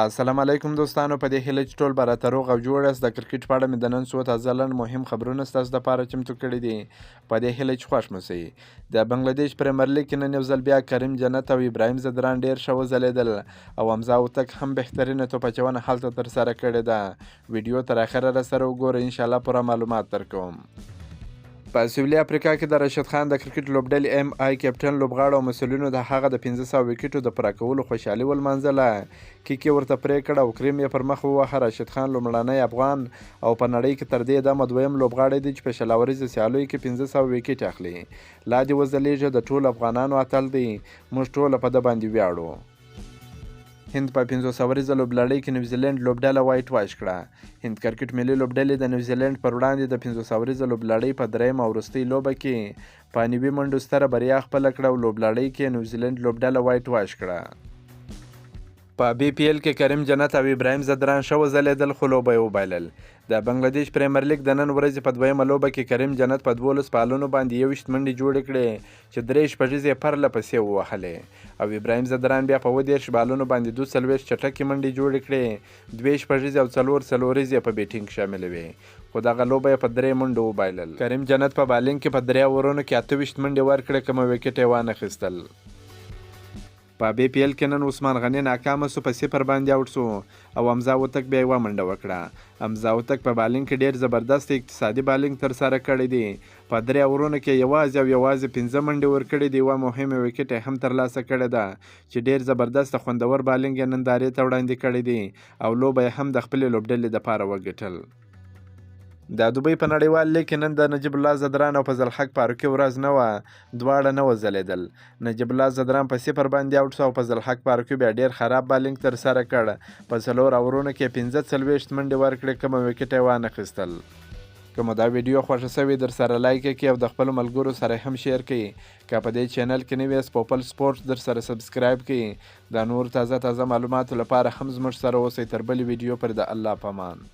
السلام علیکم دوستانو، په دې هیله چې ټول به راته روغ او جوړ یاست. د کرکټ په اړه مې د نن څو تازه لنډ مهم خبرونه ستاسو دپاره چمتو کړي دي. په دې هیله چې خوښ مو شي. د بنګلادیش پریمیر لیګ کې نن یو ځل بیا کریم جنت او ابراهیم ځدران ډېر ښه وځلېدل او حمزه هوتک هم بهترینه توپچونه هلته ترسره کړې ده. ویډیو تر اخره راسره وګورئ، انشاءالله پوره معلومات درکوم. په سویلي افریقا کې د راشد خان د کرکټ لوبډلې ایم آی کپټن لوبغاړو او مسؤلینو د هغه د 1500 وکټو د پوره کولو خوشحالي ولمانځله. کیک یې ورته پرې کړ او کریم یې پر مخ ووهه. راشد خان لومړنی افغان او په نړۍ کې تر دې دمه دویم لوبغاړی دی چې په شل اوريزو سیالیو کې 1500 وکټ اخلي. لا دې وځلیږه، د ټولو افغانانو اتل دی، موږ ټوله په ده باندې ویاړو. هند په 500 ورځو لوبلړۍ کې نیوزیلند لوبډله وایټ واش کړه. هند کرکټ ملي لوبډلې د نیوزیلند پر وړاندې د 500 ورځو لوبلړۍ په درېیمه او وروستۍ لوبه کې په نوي منډو ستره بریا خپله کړه او لوبلړۍ کې نیوزیلند لوبډله وایټ واش کړه. په بی پی ایل کې کریم جنت او ابراهیم ځدران ښه وځلېدل خو لوبه یې وبایلل. د بنګلادیش پریمیر لیګ د نن ورځې په دویمه لوبه کې کریم جنت په 12 بالونو باندې 21 منډې جوړې کړې چې 3 شپږیزې یې پرله پسې ووهلې او ابراهیم ځدران بیا په 30 بالونو باندې 42 چټکې منډې جوړې کړې، 2 شپږیزې او 4 څلوریزې یې په بیټینګ شاملې وې، خو دغه لوبه یې په 3 منډو وبایلل. کریم جنت په بالینګ کې په 3 اورونو کې 28 منډې ورکړې، کومه وکټ یې وانخیستل. په بی پی ایل کې نن عثمان غني ناکامه سو، په 0 باندې آوټ سو او حمزه هوتک بیا یوه منډه وکړه. حمزه هوتک په بالینګ کې ډېر زبردست اقتصادي بالینګ ترسره کړی دی. په 3 اورونو کې یوازې 15 منډې ورکړې دي. یوه مهمه وکټ یې هم ترلاسه کړې ده چې ډېر زبردست خوندور بالینګ یې نندارې ته وړاندې کړی دی او لوبه یې هم د خپلې لوبډلې دپاره وګټل. د دوبۍ په نړیوال لیګ کې نن د نجیب الله ځدران او فضل حق فاروقي ورځ نه وه، دواړه نه وځلېدل. نجیب الله ځدران په 0 باندې آوټ شو او فضل حق فاروقي بیا ډېر خراب بالینګ ترسره کړ. په 4 اورونو کې 45 منډې ورکړې، کومه وکټ یې وانخیستل. که مو دا ویډیو خوښه شوې درسره لایک کړئ او د خپلو ملګرو سره هم شیر کړئ. که په دې چینل کې نوي یاست پوپل سپورټس درسره سبسکرایب کړئ. د نور تازه معلوماتو لپاره هم زموږ سره اوسئ. تر بلې ویډیو پر د الله په امان.